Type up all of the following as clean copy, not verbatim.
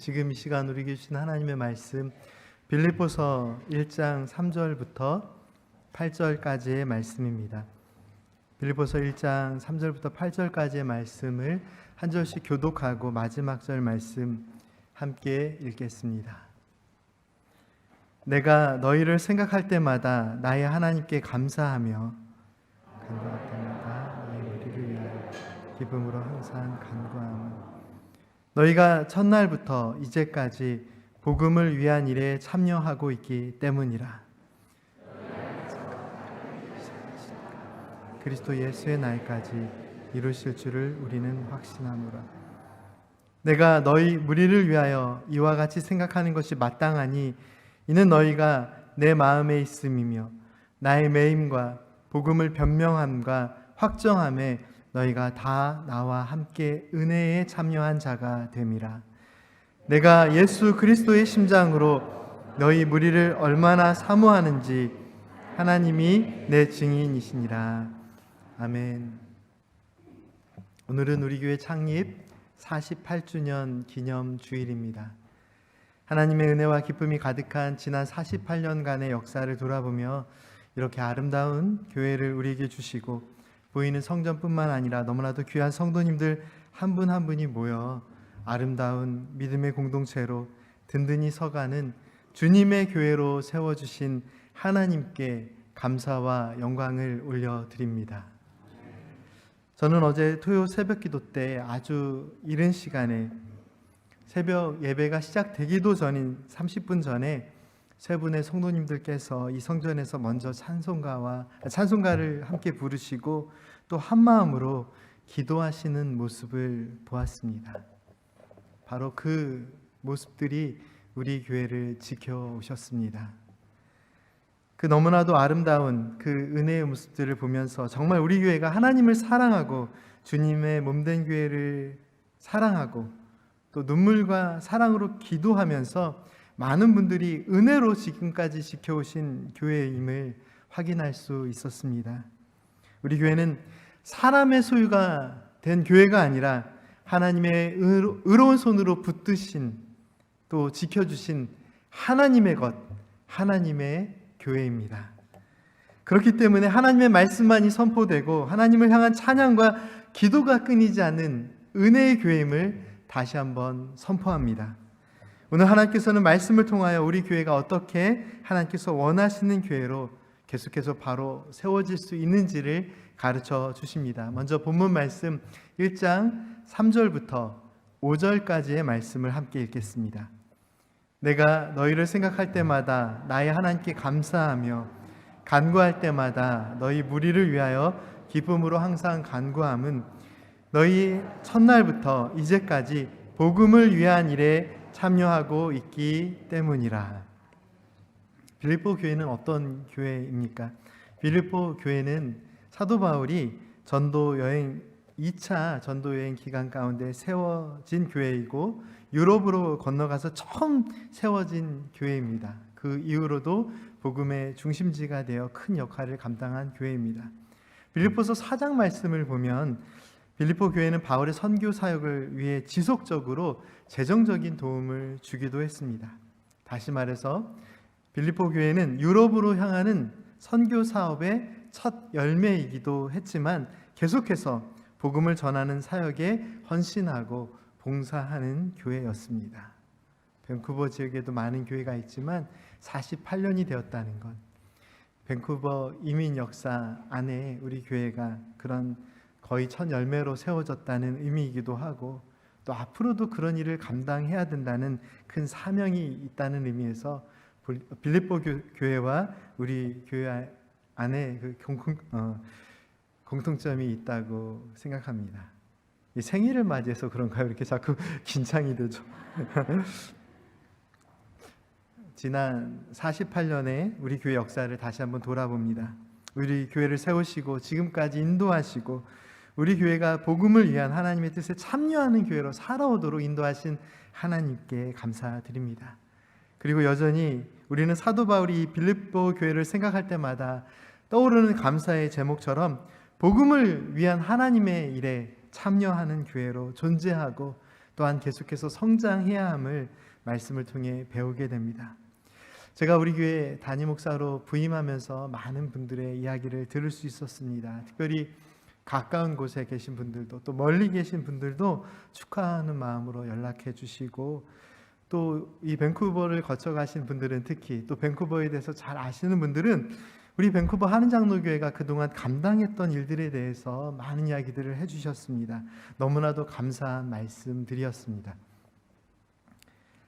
지금 이 시간 우리에게 주신 하나님의 말씀 빌립보서 1장 3절부터 8절까지의 말씀입니다. 빌립보서 1장 3절부터 8절까지의 말씀을 한 절씩 교독하고 마지막 절 말씀 함께 읽겠습니다. 내가 너희를 생각할 때마다 나의 하나님께 감사하며 간구할 때마다 너희 우리를 위하여 기쁨으로 항상 간구하며 너희가 첫날부터 이제까지 복음을 위한 일에 참여하고 있기 때문이라. 그리스도 예수의 날까지 이루실 줄을 우리는 확신하노라. 내가 너희 무리를 위하여 이와 같이 생각하는 것이 마땅하니 이는 너희가 내 마음에 있음이며 나의 매임과 복음을 변명함과 확정함에 너희가 다 나와 함께 은혜에 참여한 자가 됨이라. 내가 예수 그리스도의 심장으로 너희 무리를 얼마나 사모하는지 하나님이 내 증인이시니라. 아멘. 오늘은 우리 교회 창립 48주년 기념 주일입니다. 하나님의 은혜와 기쁨이 가득한 지난 48년간의 역사를 돌아보며 이렇게 아름다운 교회를 우리에게 주시고 보이는 성전뿐만 아니라 너무나도 귀한 성도님들 한 분 한 분이 모여 아름다운 믿음의 공동체로 든든히 서가는 주님의 교회로 세워주신 하나님께 감사와 영광을 올려드립니다. 저는 어제 토요 새벽 기도 때 아주 이른 시간에 새벽 예배가 시작되기도 전인 30분 전에 세 분의 성도님들께서 이 성전에서 먼저 찬송가를 함께 부르시고 또 한마음으로 기도하시는 모습을 보았습니다. 바로 그 모습들이 우리 교회를 지켜오셨습니다. 그 너무나도 아름다운 그 은혜의 모습들을 보면서 정말 우리 교회가 하나님을 사랑하고 주님의 몸된 교회를 사랑하고 또 눈물과 사랑으로 기도하면서 많은 분들이 은혜로 지금까지 지켜오신 교회임을 확인할 수 있었습니다. 우리 교회는 사람의 소유가 된 교회가 아니라 하나님의 의로운 손으로 붙드신 또 지켜주신 하나님의 것, 하나님의 교회입니다. 그렇기 때문에 하나님의 말씀만이 선포되고 하나님을 향한 찬양과 기도가 끊이지 않는 은혜의 교회임을 다시 한번 선포합니다. 오늘 하나님께서는 말씀을 통하여 우리 교회가 어떻게 하나님께서 원하시는 교회로 계속해서 바로 세워질 수 있는지를 가르쳐 주십니다. 먼저 본문 말씀 1장 3절부터 5절까지의 말씀을 함께 읽겠습니다. 내가 너희를 생각할 때마다 나의 하나님께 감사하며 간구할 때마다 너희 무리를 위하여 기쁨으로 항상 간구함은 너희 첫날부터 이제까지 복음을 위한 일에 참여하고 있기 때문이라. 빌립보 교회는 어떤 교회입니까? 빌립보 교회는 사도 바울이 전도 여행 2차 전도 여행 기간 가운데 세워진 교회이고 유럽으로 건너가서 처음 세워진 교회입니다. 그 이후로도 복음의 중심지가 되어 큰 역할을 감당한 교회입니다. 빌립보서 4장 말씀을 보면 빌립보 교회는 바울의 선교 사역을 위해 지속적으로 재정적인 도움을 주기도 했습니다. 다시 말해서 빌립보 교회는 유럽으로 향하는 선교 사업의 첫 열매이기도 했지만 계속해서 복음을 전하는 사역에 헌신하고 봉사하는 교회였습니다. 밴쿠버 지역에도 많은 교회가 있지만 48년이 되었다는 것, 밴쿠버 이민 역사 안에 우리 교회가 그런 거의 첫 열매로 세워졌다는 의미이기도 하고 또 앞으로도 그런 일을 감당해야 된다는 큰 사명이 있다는 의미에서 빌립보 교회와 우리 교회 안에 그 공통점이 있다고 생각합니다. 이 생일을 맞이해서 그런가요? 이렇게 자꾸 긴장이 되죠. 지난 48년의 우리 교회 역사를 다시 한번 돌아봅니다. 우리 교회를 세우시고 지금까지 인도하시고 우리 교회가 복음을 위한 하나님의 뜻에 참여하는 교회로 살아오도록 인도하신 하나님께 감사드립니다. 그리고 여전히 우리는 사도 바울이 빌립보 교회를 생각할 때마다 떠오르는 감사의 제목처럼 복음을 위한 하나님의 일에 참여하는 교회로 존재하고 또한 계속해서 성장해야 함을 말씀을 통해 배우게 됩니다. 제가 우리 교회 담임 목사로 부임하면서 많은 분들의 이야기를 들을 수 있었습니다. 특별히 가까운 곳에 계신 분들도 또 멀리 계신 분들도 축하하는 마음으로 연락해 주시고, 또 이 밴쿠버를 거쳐 가신 분들은 특히, 또 밴쿠버에 대해서 잘 아시는 분들은 우리 밴쿠버 한인장로교회가 그동안 감당했던 일들에 대해서 많은 이야기들을 해주셨습니다. 너무나도 감사한 말씀들이었습니다.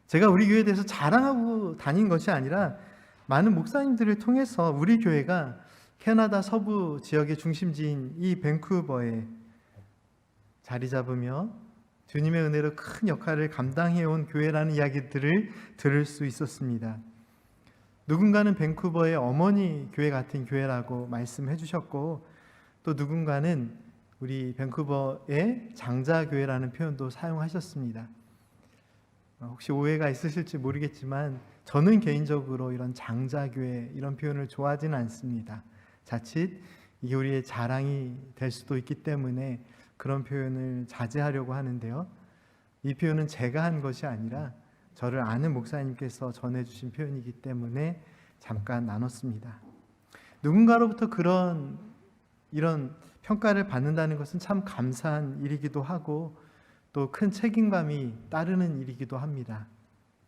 제가 우리 교회에 대해서 자랑하고 다닌 것이 아니라 많은 목사님들을 통해서 우리 교회가 캐나다 서부 지역의 중심지인 이 밴쿠버에 자리 잡으며 주님의 은혜로 큰 역할을 감당해온 교회라는 이야기들을 들을 수 있었습니다. 누군가는 밴쿠버의 어머니 교회 같은 교회라고 말씀해 주셨고, 또 누군가는 우리 밴쿠버의 장자교회라는 표현도 사용하셨습니다. 혹시 오해가 있으실지 모르겠지만 저는 개인적으로 이런 장자교회 이런 표현을 좋아하지는 않습니다. 자칫 이게 우리의 자랑이 될 수도 있기 때문에 그런 표현을 자제하려고 하는데요. 이 표현은 제가 한 것이 아니라 저를 아는 목사님께서 전해주신 표현이기 때문에 잠깐 나눴습니다. 누군가로부터 이런 평가를 받는다는 것은 참 감사한 일이기도 하고 또 큰 책임감이 따르는 일이기도 합니다.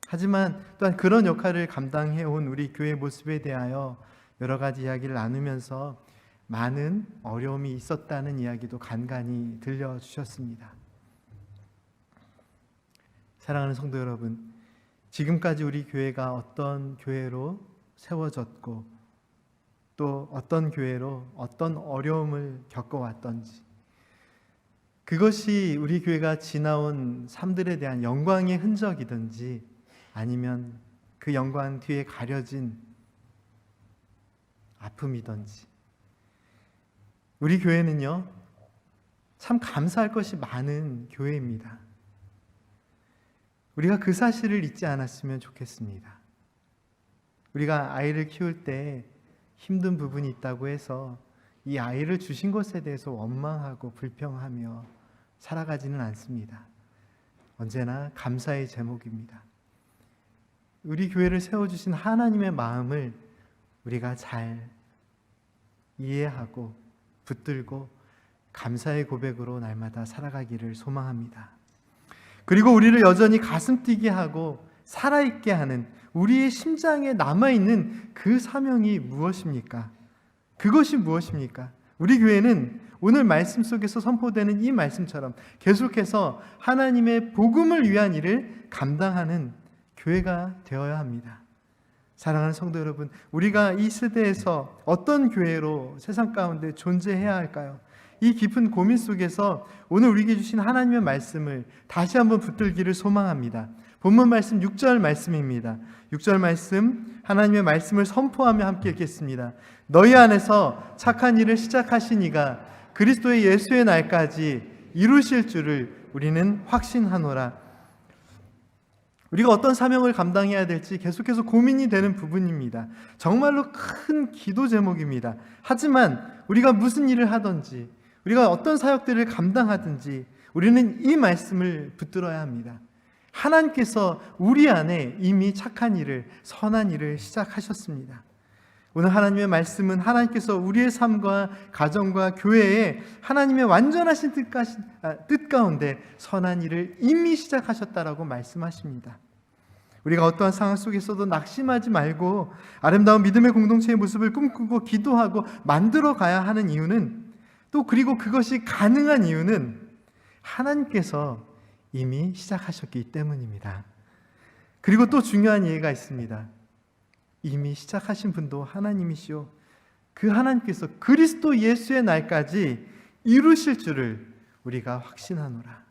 하지만 또한 그런 역할을 감당해온 우리 교회 모습에 대하여 여러 가지 이야기를 나누면서 많은 어려움이 있었다는 이야기도 간간히 들려주셨습니다. 사랑하는 성도 여러분, 지금까지 우리 교회가 어떤 교회로 세워졌고 또 어떤 교회로 어떤 어려움을 겪어왔던지, 그것이 우리 교회가 지나온 삶들에 대한 영광의 흔적이든지 아니면 그 영광 뒤에 가려진 아픔이든지, 우리 교회는요 참 감사할 것이 많은 교회입니다. 우리가 그 사실을 잊지 않았으면 좋겠습니다. 우리가 아이를 키울 때 힘든 부분이 있다고 해서 이 아이를 주신 것에 대해서 원망하고 불평하며 살아가지는 않습니다. 언제나 감사의 제목입니다. 우리 교회를 세워주신 하나님의 마음을 우리가 잘 이해하고 붙들고 감사의 고백으로 날마다 살아가기를 소망합니다. 그리고 우리를 여전히 가슴 뛰게 하고 살아있게 하는 우리의 심장에 남아있는 그 사명이 무엇입니까? 그것이 무엇입니까? 우리 교회는 오늘 말씀 속에서 선포되는 이 말씀처럼 계속해서 하나님의 복음을 위한 일을 감당하는 교회가 되어야 합니다. 사랑하는 성도 여러분, 우리가 이 시대에서 어떤 교회로 세상 가운데 존재해야 할까요? 이 깊은 고민 속에서 오늘 우리에게 주신 하나님의 말씀을 다시 한번 붙들기를 소망합니다. 본문 말씀 6절 말씀입니다. 6절 말씀, 하나님의 말씀을 선포하며 함께 읽겠습니다. 너희 안에서 착한 일을 시작하신 이가 그리스도의 예수의 날까지 이루실 줄을 우리는 확신하노라. 우리가 어떤 사명을 감당해야 될지 계속해서 고민이 되는 부분입니다. 정말로 큰 기도 제목입니다. 하지만 우리가 무슨 일을 하든지, 우리가 어떤 사역들을 감당하든지 우리는 이 말씀을 붙들어야 합니다. 하나님께서 우리 안에 이미 착한 일을, 선한 일을 시작하셨습니다. 오늘 하나님의 말씀은 하나님께서 우리의 삶과 가정과 교회에 하나님의 완전하신 뜻 가운데 선한 일을 이미 시작하셨다라고 말씀하십니다. 우리가 어떠한 상황 속에서도 낙심하지 말고 아름다운 믿음의 공동체의 모습을 꿈꾸고 기도하고 만들어 가야 하는 이유는, 또 그리고 그것이 가능한 이유는 하나님께서 이미 시작하셨기 때문입니다. 그리고 또 중요한 예가 있습니다. 이미 시작하신 분도 하나님이시오. 그 하나님께서 그리스도 예수의 날까지 이루실 줄을 우리가 확신하노라.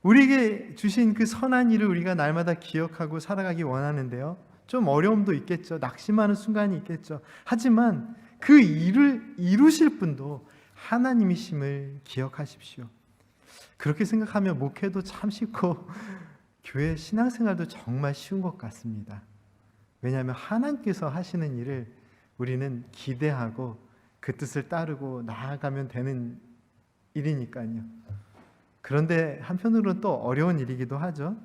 우리에게 주신 그 선한 일을 우리가 날마다 기억하고 살아가기 원하는데요, 좀 어려움도 있겠죠. 낙심하는 순간이 있겠죠. 하지만 그 일을 이루실 분도 하나님이심을 기억하십시오. 그렇게 생각하면 목회도 참 쉽고 교회 신앙생활도 정말 쉬운 것 같습니다. 왜냐하면 하나님께서 하시는 일을 우리는 기대하고 그 뜻을 따르고 나아가면 되는 일이니까요. 그런데 한편으로는 또 어려운 일이기도 하죠.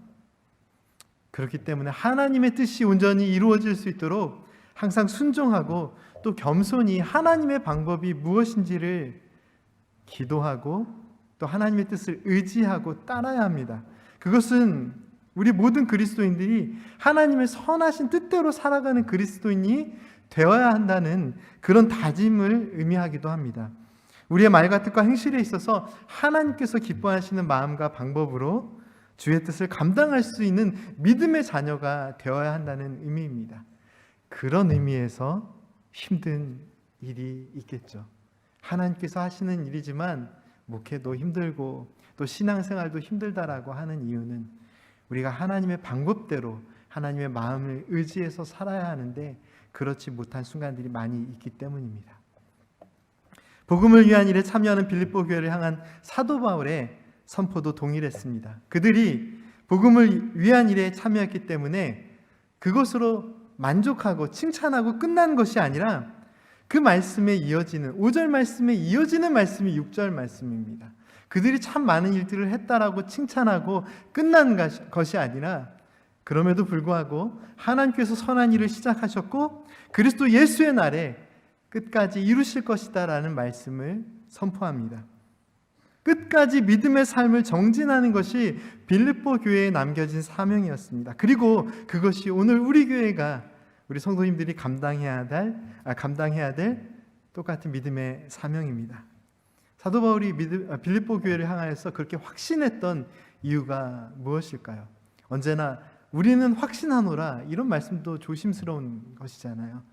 그렇기 때문에 하나님의 뜻이 온전히 이루어질 수 있도록 항상 순종하고 또 겸손히 하나님의 방법이 무엇인지를 기도하고 또 하나님의 뜻을 의지하고 따라야 합니다. 그것은 우리 모든 그리스도인들이 하나님의 선하신 뜻대로 살아가는 그리스도인이 되어야 한다는 그런 다짐을 의미하기도 합니다. 우리의 말과 뜻과 행실에 있어서 하나님께서 기뻐하시는 마음과 방법으로 주의 뜻을 감당할 수 있는 믿음의 자녀가 되어야 한다는 의미입니다. 그런 의미에서 힘든 일이 있겠죠. 하나님께서 하시는 일이지만 목회도 힘들고 또 신앙생활도 힘들다라고 하는 이유는 우리가 하나님의 방법대로 하나님의 마음을 의지해서 살아야 하는데 그렇지 못한 순간들이 많이 있기 때문입니다. 복음을 위한 일에 참여하는 빌립보 교회를 향한 사도 바울의 선포도 동일했습니다. 그들이 복음을 위한 일에 참여했기 때문에 그것으로 만족하고 칭찬하고 끝난 것이 아니라 그 말씀에 이어지는 5절 말씀에 이어지는 말씀이 6절 말씀입니다. 그들이 참 많은 일들을 했다라고 칭찬하고 끝난 것이 아니라 그럼에도 불구하고 하나님께서 선한 일을 시작하셨고 그리스도 예수의 날에 끝까지 이루실 것이다 라는 말씀을 선포합니다. 끝까지 믿음의 삶을 정진하는 것이 빌립보 교회에 남겨진 사명이었습니다. 그리고 그것이 오늘 우리 교회가 우리 성도님들이 감당해야 될 똑같은 믿음의 사명입니다. 사도 바울이 빌립보 교회를 향하여서 그렇게 확신했던 이유가 무엇일까요? 언제나 우리는 확신하노라 이런 말씀도 조심스러운 것이잖아요.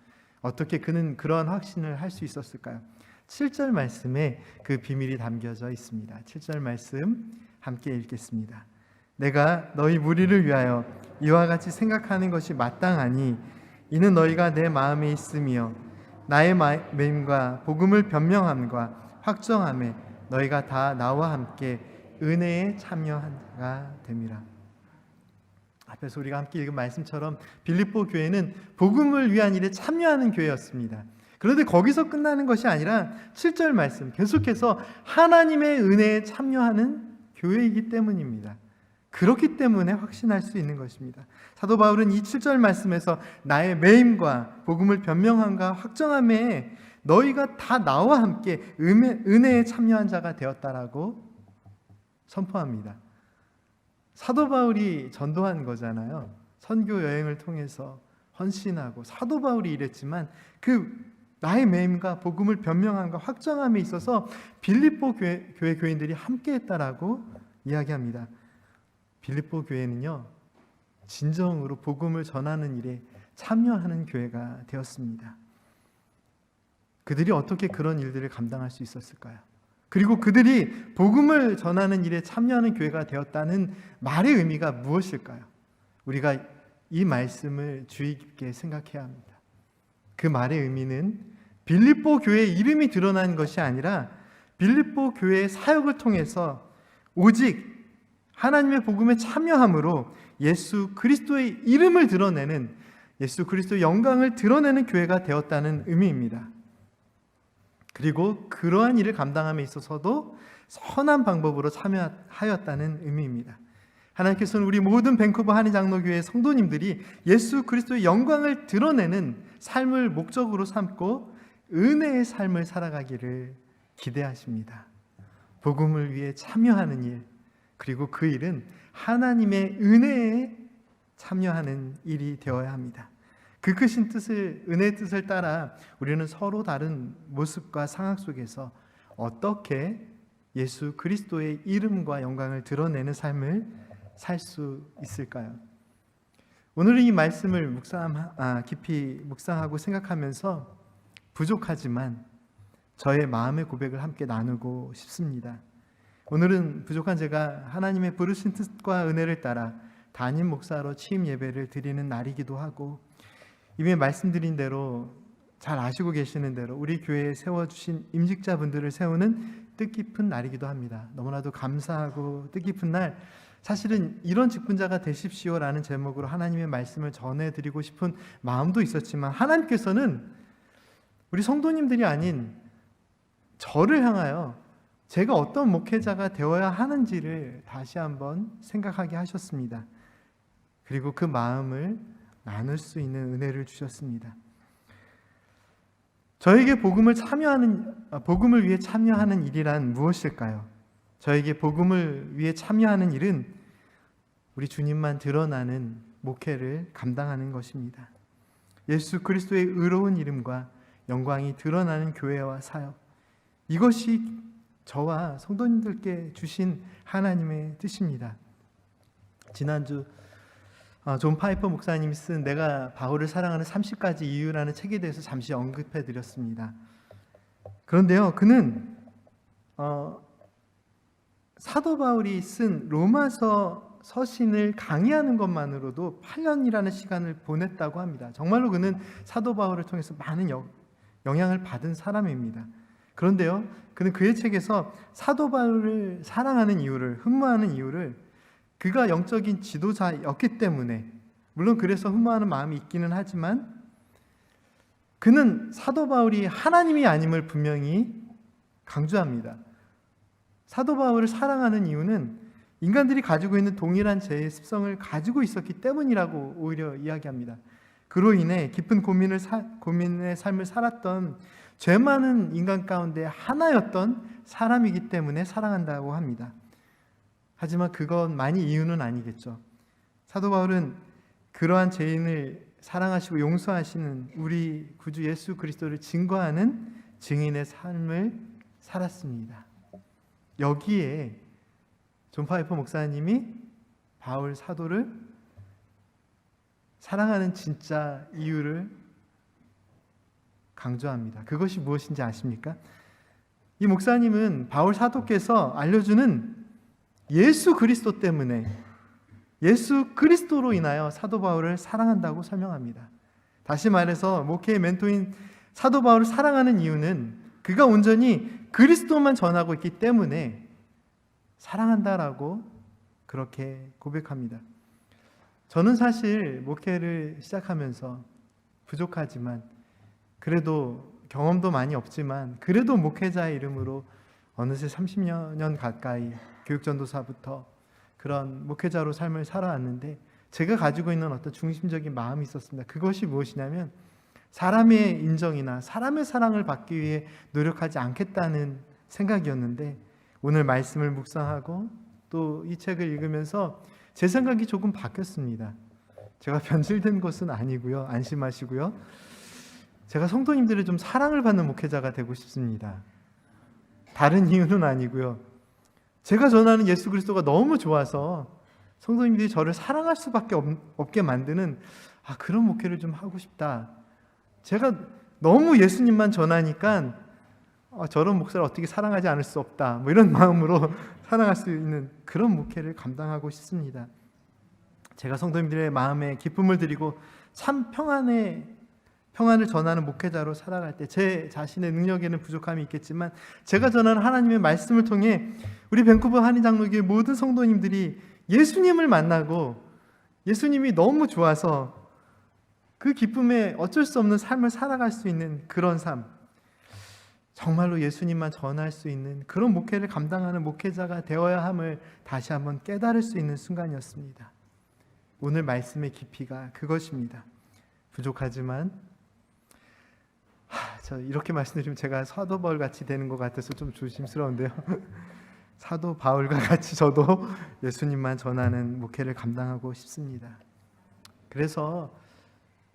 어떻게 그는 그러한 확신을 할 수 있었을까요? 7절 말씀에 그 비밀이 담겨져 있습니다. 7절 말씀 함께 읽겠습니다. 내가 너희 무리를 위하여 이와 같이 생각하는 것이 마땅하니 이는 너희가 내 마음에 있으며 나의 매임과 복음을 변명함과 확정함에 너희가 다 나와 함께 은혜에 참여하가 됨이라. 앞에서 우리가 함께 읽은 말씀처럼 빌립보 교회는 복음을 위한 일에 참여하는 교회였습니다. 그런데 거기서 끝나는 것이 아니라 7절 말씀 계속해서 하나님의 은혜에 참여하는 교회이기 때문입니다. 그렇기 때문에 확신할 수 있는 것입니다. 사도 바울은 이 7절 말씀에서 나의 매임과 복음을 변명함과 확정함에 너희가 다 나와 함께 은혜에 참여한 자가 되었다라고 선포합니다. 사도 바울이 전도한 거잖아요. 선교 여행을 통해서 헌신하고 사도 바울이 이랬지만 그 나의 매임과 복음을 변명함과 확정함에 있어서 빌립보 교회 교인들이 함께 했다라고 이야기합니다. 빌립보 교회는요 진정으로 복음을 전하는 일에 참여하는 교회가 되었습니다. 그들이 어떻게 그런 일들을 감당할 수 있었을까요? 그리고 그들이 복음을 전하는 일에 참여하는 교회가 되었다는 말의 의미가 무엇일까요? 우리가 이 말씀을 주의 깊게 생각해야 합니다. 그 말의 의미는 빌립보 교회의 이름이 드러난 것이 아니라 빌립보 교회의 사역을 통해서 오직 하나님의 복음에 참여함으로 예수 그리스도의 이름을 드러내는 예수 그리스도의 영광을 드러내는 교회가 되었다는 의미입니다. 그리고 그러한 일을 감당함에 있어서도 선한 방법으로 참여하였다는 의미입니다. 하나님께서는 우리 모든 밴쿠버 한인장로교회 성도님들이 예수 그리스도의 영광을 드러내는 삶을 목적으로 삼고 은혜의 삶을 살아가기를 기대하십니다. 복음을 위해 참여하는 일, 그리고 그 일은 하나님의 은혜에 참여하는 일이 되어야 합니다. 그 크신 뜻을, 은혜의 뜻을 따라 우리는 서로 다른 모습과 상황 속에서 어떻게 예수 그리스도의 이름과 영광을 드러내는 삶을 살 수 있을까요? 오늘 이 말씀을 깊이 묵상하고 생각하면서 부족하지만 저의 마음의 고백을 함께 나누고 싶습니다. 오늘은 부족한 제가 하나님의 부르신 뜻과 은혜를 따라 담임 목사로 취임 예배를 드리는 날이기도 하고 이미 말씀드린 대로 잘 아시고 계시는 대로 우리 교회에 세워주신 임직자분들을 세우는 뜻깊은 날이기도 합니다. 너무나도 감사하고 뜻깊은 날, 사실은 이런 직분자가 되십시오라는 제목으로 하나님의 말씀을 전해드리고 싶은 마음도 있었지만 하나님께서는 우리 성도님들이 아닌 저를 향하여 제가 어떤 목회자가 되어야 하는지를 다시 한번 생각하게 하셨습니다. 그리고 그 마음을 나눌 수 있는 은혜를 주셨습니다. 저에게 복음을 위해 참여하는 일이란 무엇일까요? 저에게 복음을 위해 참여하는 일은 우리 주님만 드러나는 목회를 감당하는 것입니다. 예수 그리스도의 의로운 이름과 영광이 드러나는 교회와 사역, 이것이 저와 성도님들께 주신 하나님의 뜻입니다. 지난주 존 파이퍼 목사님이 쓴 내가 바울을 사랑하는 30가지 이유라는 책에 대해서 잠시 언급해 드렸습니다. 그런데요, 그는 사도 바울이 쓴 로마서 서신을 강의하는 것만으로도 8년이라는 시간을 보냈다고 합니다. 정말로 그는 사도 바울을 통해서 많은 영향을 받은 사람입니다. 그런데요, 그는 그의 책에서 사도 바울을 사랑하는 이유를, 흠모하는 이유를 그가 영적인 지도자였기 때문에, 물론 그래서 흠모하는 마음이 있기는 하지만 그는 사도 바울이 하나님이 아님을 분명히 강조합니다. 사도 바울을 사랑하는 이유는 인간들이 가지고 있는 동일한 죄의 습성을 가지고 있었기 때문이라고 오히려 이야기합니다. 그로 인해 깊은 고민의 삶을 살았던 죄 많은 인간 가운데 하나였던 사람이기 때문에 사랑한다고 합니다. 하지만 그것만이 이유는 아니겠죠. 사도 바울은 그러한 죄인을 사랑하시고 용서하시는 우리 구주 예수 그리스도를 증거하는 증인의 삶을 살았습니다. 여기에 존 파이퍼 목사님이 바울 사도를 사랑하는 진짜 이유를 강조합니다. 그것이 무엇인지 아십니까? 이 목사님은 바울 사도께서 알려주는 예수 그리스도 때문에, 예수 그리스도로 인하여 사도 바울을 사랑한다고 설명합니다. 다시 말해서 목회의 멘토인 사도 바울을 사랑하는 이유는 그가 온전히 그리스도만 전하고 있기 때문에 사랑한다라고 그렇게 고백합니다. 저는 사실 목회를 시작하면서 부족하지만, 그래도 경험도 많이 없지만, 그래도 목회자의 이름으로 어느새 30년 가까이 교육전도사부터 그런 목회자로 삶을 살아왔는데, 제가 가지고 있는 어떤 중심적인 마음이 있었습니다. 그것이 무엇이냐면 사람의 인정이나 사람의 사랑을 받기 위해 노력하지 않겠다는 생각이었는데, 오늘 말씀을 묵상하고 또 이 책을 읽으면서 제 생각이 조금 바뀌었습니다. 제가 변질된 것은 아니고요, 안심하시고요, 제가 성도님들의 좀 사랑을 받는 목회자가 되고 싶습니다. 다른 이유는 아니고요, 제가 전하는 예수 그리스도가 너무 좋아서 성도님들이 저를 사랑할 수밖에 없게 만드는 그런 목회를 좀 하고 싶다. 제가 너무 예수님만 전하니까 저런 목사를 어떻게 사랑하지 않을 수 없다, 이런 마음으로 사랑할 수 있는 그런 목회를 감당하고 싶습니다. 제가 성도님들의 마음에 기쁨을 드리고 참 평안을 전하는 목회자로 살아갈 때 제 자신의 능력에는 부족함이 있겠지만, 제가 전하는 하나님의 말씀을 통해 우리 밴쿠버 한인장로교회 모든 성도님들이 예수님을 만나고 예수님이 너무 좋아서 그 기쁨에 어쩔 수 없는 삶을 살아갈 수 있는 그런 삶, 정말로 예수님만 전할 수 있는 그런 목회를 감당하는 목회자가 되어야 함을 다시 한번 깨달을 수 있는 순간이었습니다. 오늘 말씀의 깊이가 그것입니다. 부족하지만 저 이렇게 말씀드리면 제가 사도 바울 같이 되는 것 같아서 좀 조심스러운데요. 사도 바울과 같이 저도 예수님만 전하는 목회를 감당하고 싶습니다. 그래서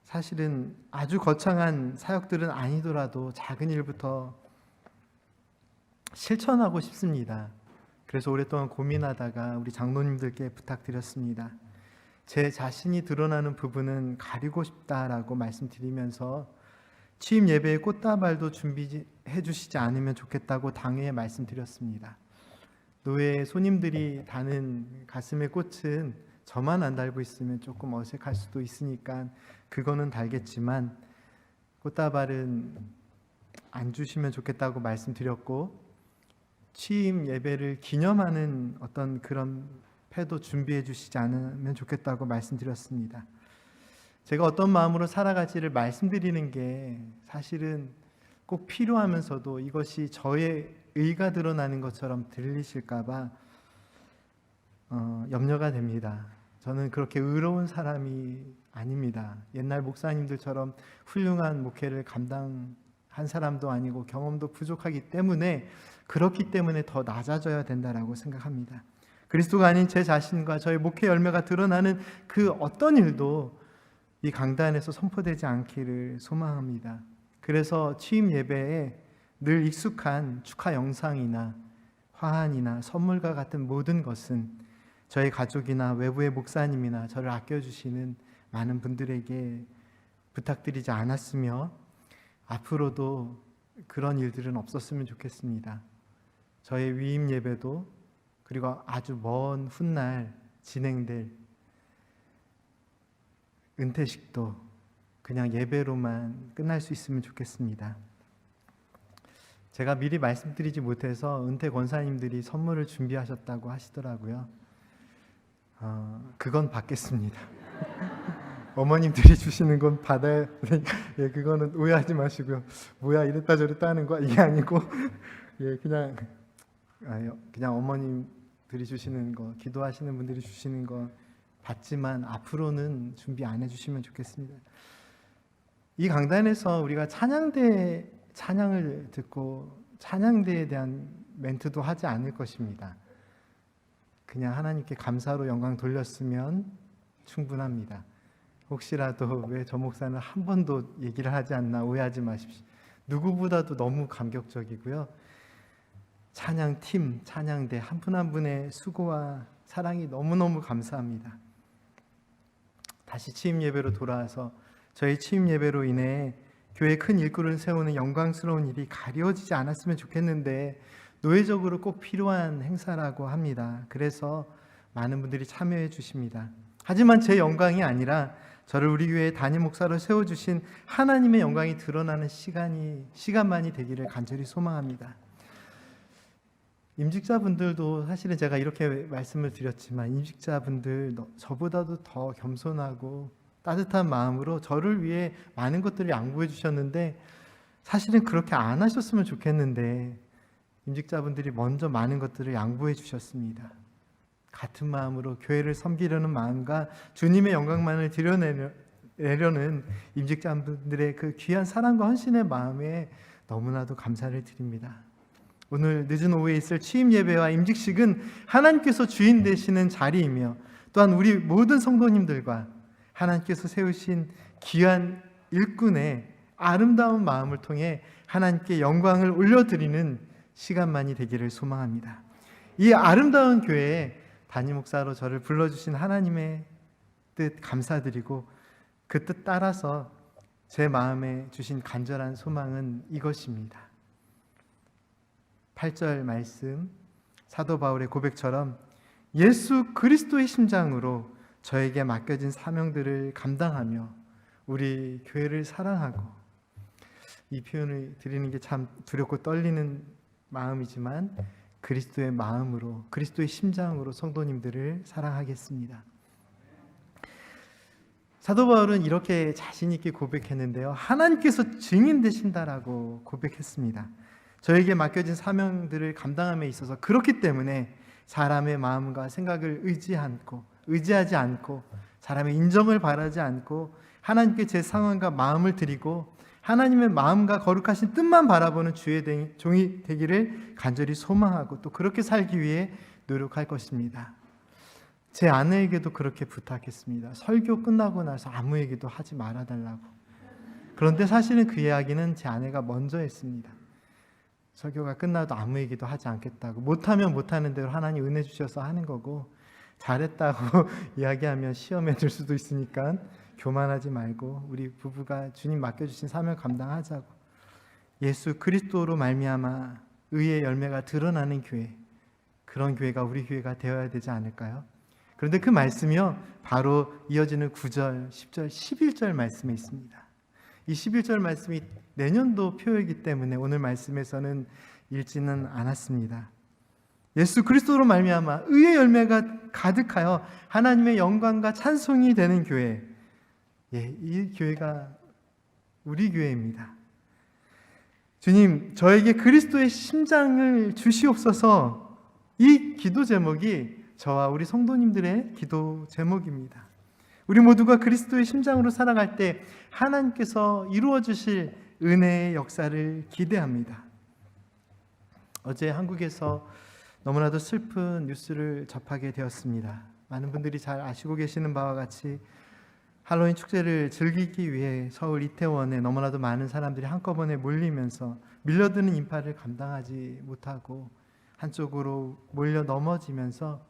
사실은 아주 거창한 사역들은 아니더라도 작은 일부터 실천하고 싶습니다. 그래서 오랫동안 고민하다가 우리 장로님들께 부탁드렸습니다. 제 자신이 드러나는 부분은 가리고 싶다라고 말씀드리면서 취임 예배에 꽃다발도 준비해 주시지 않으면 좋겠다고 당회에 말씀드렸습니다. 노예 손님들이 다는 가슴의 꽃은 저만 안 달고 있으면 조금 어색할 수도 있으니까 그거는 달겠지만 꽃다발은 안 주시면 좋겠다고 말씀드렸고, 취임 예배를 기념하는 어떤 그런 패도 준비해 주시지 않으면 좋겠다고 말씀드렸습니다. 제가 어떤 마음으로 살아갈지를 말씀드리는 게 사실은 꼭 필요하면서도 이것이 저의 의가 드러나는 것처럼 들리실까봐 염려가 됩니다. 저는 그렇게 의로운 사람이 아닙니다. 옛날 목사님들처럼 훌륭한 목회를 감당한 사람도 아니고 경험도 부족하기 때문에, 그렇기 때문에 더 낮아져야 된다라고 생각합니다. 그리스도가 아닌 제 자신과 저의 목회 열매가 드러나는 그 어떤 일도 이 강단에서 선포되지 않기를 소망합니다. 그래서 취임 예배에 늘 익숙한 축하 영상이나 화환이나 선물과 같은 모든 것은 저희 가족이나 외부의 목사님이나 저를 아껴주시는 많은 분들에게 부탁드리지 않았으며, 앞으로도 그런 일들은 없었으면 좋겠습니다. 저의 위임 예배도, 그리고 아주 먼 훗날 진행될 은퇴식도 그냥 예배로만 끝날 수 있으면 좋겠습니다. 제가 미리 말씀드리지 못해서 은퇴 권사님들이 선물을 준비하셨다고 하시더라고요. 그건 받겠습니다. 어머님들이 주시는 건 받아야 예, 그거는 오해하지 마시고요. 뭐야 이랬다 저랬다 하는 거 이게 아니고 예, 그냥 어머님들이 주시는 거, 기도하시는 분들이 주시는 거 받지만 앞으로는 준비 안 해주시면 좋겠습니다. 이 강단에서 우리가 찬양을 듣고 찬양대에 대한 멘트도 하지 않을 것입니다. 그냥 하나님께 감사로 영광 돌렸으면 충분합니다. 혹시라도 왜 저 목사는 한 번도 얘기를 하지 않나 오해하지 마십시오. 누구보다도 너무 감격적이고요. 찬양팀, 찬양대 한 분 한 분의 수고와 사랑이 너무너무 감사합니다. 다시 취임 예배로 돌아와서 저희 취임 예배로 인해 교회 큰 일꾼을 세우는 영광스러운 일이 가려지지 않았으면 좋겠는데, 노예적으로 꼭 필요한 행사라고 합니다. 그래서 많은 분들이 참여해 주십니다. 하지만 제 영광이 아니라 저를 우리 교회의 담임 목사로 세워주신 하나님의 영광이 드러나는 시간만이 되기를 간절히 소망합니다. 임직자분들도 사실은 제가 이렇게 말씀을 드렸지만, 임직자분들 저보다도 더 겸손하고 따뜻한 마음으로 저를 위해 많은 것들을 양보해 주셨는데, 사실은 그렇게 안 하셨으면 좋겠는데 임직자분들이 먼저 많은 것들을 양보해 주셨습니다. 같은 마음으로 교회를 섬기려는 마음과 주님의 영광만을 드러내려는 임직자분들의 그 귀한 사랑과 헌신의 마음에 너무나도 감사를 드립니다. 오늘 늦은 오후에 있을 취임 예배와 임직식은 하나님께서 주인 되시는 자리이며, 또한 우리 모든 성도님들과 하나님께서 세우신 귀한 일꾼의 아름다운 마음을 통해 하나님께 영광을 올려드리는 시간만이 되기를 소망합니다. 이 아름다운 교회에 담임 목사로 저를 불러주신 하나님의 뜻 감사드리고, 그 뜻 따라서 제 마음에 주신 간절한 소망은 이것입니다. 8절 말씀, 사도 바울의 고백처럼 예수 그리스도의 심장으로 저에게 맡겨진 사명들을 감당하며 우리 교회를 사랑하고, 이 표현을 드리는 게 참 두렵고 떨리는 마음이지만 그리스도의 마음으로, 그리스도의 심장으로 성도님들을 사랑하겠습니다. 사도 바울은 이렇게 자신 있게 고백했는데요, 하나님께서 증인 되신다라고 고백했습니다. 저에게 맡겨진 사명들을 감당함에 있어서 그렇기 때문에 사람의 마음과 생각을 의지하지 않고 사람의 인정을 바라지 않고 하나님께 제 상황과 마음을 드리고 하나님의 마음과 거룩하신 뜻만 바라보는 주의 종이 되기를 간절히 소망하고, 또 그렇게 살기 위해 노력할 것입니다. 제 아내에게도 그렇게 부탁했습니다. 설교 끝나고 나서 아무에게도 하지 말아달라고. 그런데 사실은 그 이야기는 제 아내가 먼저 했습니다. 설교가 끝나도 아무에게도 하지 않겠다고. 못하면 못하는 대로 하나님 은혜 주셔서 하는 거고, 잘했다고 이야기하면 시험에 들 수도 있으니까 교만하지 말고 우리 부부가 주님 맡겨주신 사명 감당하자고. 예수 그리스도로 말미암아 의의 열매가 드러나는 교회, 그런 교회가 우리 교회가 되어야 되지 않을까요? 그런데 그 말씀이요, 바로 이어지는 9절, 10절, 11절 말씀에 있습니다. 이 11절 말씀이 내년도 표이기 때문에 오늘 말씀에서는 읽지는 않았습니다. 예수 그리스도로 말미암아 의의 열매가 가득하여 하나님의 영광과 찬송이 되는 교회, 이 교회가 우리 교회입니다. 주님, 저에게 그리스도의 심장을 주시옵소서. 이 기도 제목이 저와 우리 성도님들의 기도 제목입니다. 우리 모두가 그리스도의 심장으로 살아갈 때 하나님께서 이루어 주실 은혜의 역사를 기대합니다. 어제 한국에서 너무나도 슬픈 뉴스를 접하게 되었습니다. 많은 분들이 잘 아시고 계시는 바와 같이 할로윈 축제를 즐기기 위해 서울 이태원에 너무나도 많은 사람들이 한꺼번에 몰리면서 밀려드는 인파를 감당하지 못하고 한쪽으로 몰려 넘어지면서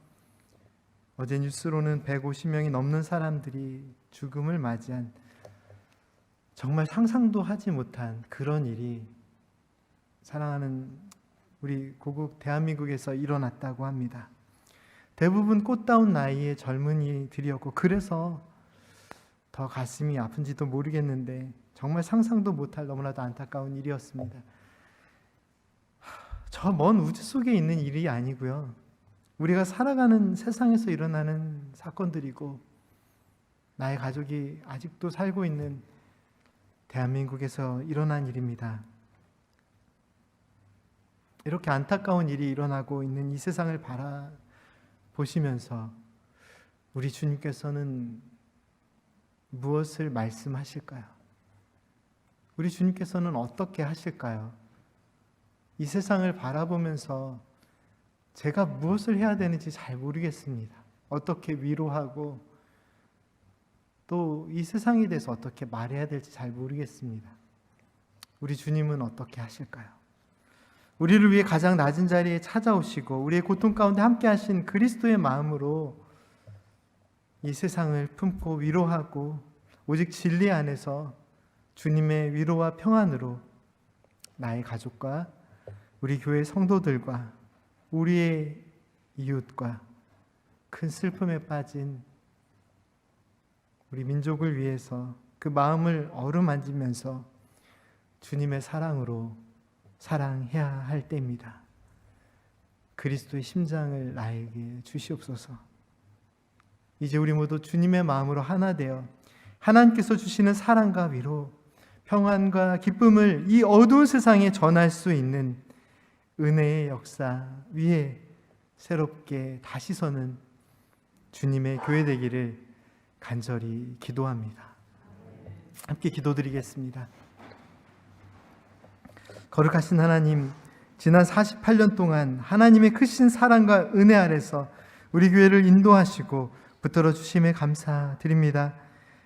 어제 뉴스로는 150명이 넘는 사람들이 죽음을 맞이한 정말 상상도 하지 못한 그런 일이 사랑하는 우리 고국 대한민국에서 일어났다고 합니다. 대부분 꽃다운 나이의 젊은이들이었고 그래서 더 가슴이 아픈지도 모르겠는데 정말 상상도 못할 너무나도 안타까운 일이었습니다. 저 먼 우주 속에 있는 일이 아니고요. 우리가 살아가는 세상에서 일어나는 사건들이고 나의 가족이 아직도 살고 있는 대한민국에서 일어난 일입니다. 이렇게 안타까운 일이 일어나고 있는 이 세상을 바라보시면서 우리 주님께서는 무엇을 말씀하실까요? 우리 주님께서는 어떻게 하실까요? 이 세상을 바라보면서 제가 무엇을 해야 되는지 잘 모르겠습니다. 어떻게 위로하고 또 이 세상에 대해서 어떻게 말해야 될지 잘 모르겠습니다. 우리 주님은 어떻게 하실까요? 우리를 위해 가장 낮은 자리에 찾아오시고 우리의 고통 가운데 함께 하신 그리스도의 마음으로 이 세상을 품고 위로하고 오직 진리 안에서 주님의 위로와 평안으로 나의 가족과 우리 교회 성도들과 우리의 이웃과 큰 슬픔에 빠진 우리 민족을 위해서 그 마음을 어루만지면서 주님의 사랑으로 사랑해야 할 때입니다. 그리스도의 심장을 나에게 주시옵소서. 이제 우리 모두 주님의 마음으로 하나 되어 하나님께서 주시는 사랑과 위로, 평안과 기쁨을 이 어두운 세상에 전할 수 있는 은혜의 역사 위에 새롭게 다시 서는 주님의 교회 되기를 간절히 기도합니다. 함께 기도드리겠습니다. 거룩하신 하나님, 지난 48년 동안 하나님의 크신 사랑과 은혜 아래서 우리 교회를 인도하시고 붙들어 주심에 감사드립니다.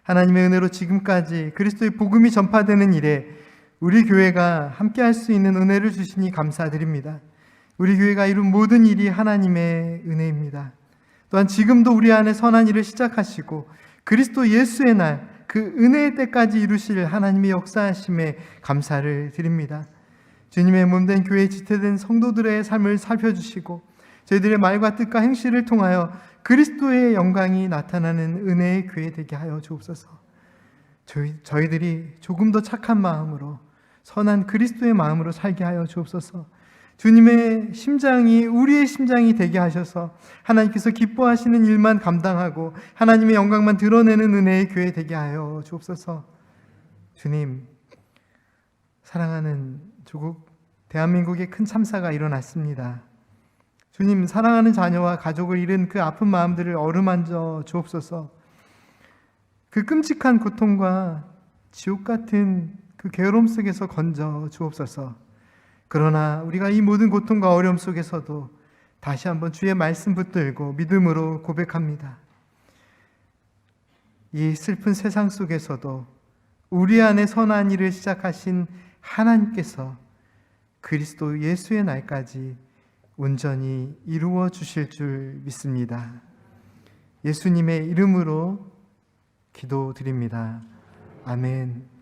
하나님의 은혜로 지금까지 그리스도의 복음이 전파되는 일에 우리 교회가 함께 할 수 있는 은혜를 주시니 감사드립니다. 우리 교회가 이룬 모든 일이 하나님의 은혜입니다. 또한 지금도 우리 안에 선한 일을 시작하시고 그리스도 예수의 날 그 은혜의 때까지 이루실 하나님의 역사하심에 감사를 드립니다. 주님의 몸된 교회에 지체된 성도들의 삶을 살펴주시고 저희들의 말과 뜻과 행실을 통하여 그리스도의 영광이 나타나는 은혜의 교회 되게 하여 주옵소서. 저희들이 조금 더 착한 마음으로 선한 그리스도의 마음으로 살게 하여 주옵소서. 주님의 심장이 우리의 심장이 되게 하셔서 하나님께서 기뻐하시는 일만 감당하고 하나님의 영광만 드러내는 은혜의 교회 되게 하여 주옵소서. 주님, 사랑하는 조국 대한민국에 큰 참사가 일어났습니다. 주님, 사랑하는 자녀와 가족을 잃은 그 아픈 마음들을 어루만져 주옵소서. 그 끔찍한 고통과 지옥 같은 그 괴로움 속에서 건져 주옵소서. 그러나 우리가 이 모든 고통과 어려움 속에서도 다시 한번 주의 말씀 붙들고 믿음으로 고백합니다. 이 슬픈 세상 속에서도 우리 안에 선한 일을 시작하신 하나님께서 그리스도 예수의 날까지 온전히 이루어 주실 줄 믿습니다. 예수님의 이름으로 기도드립니다. 아멘.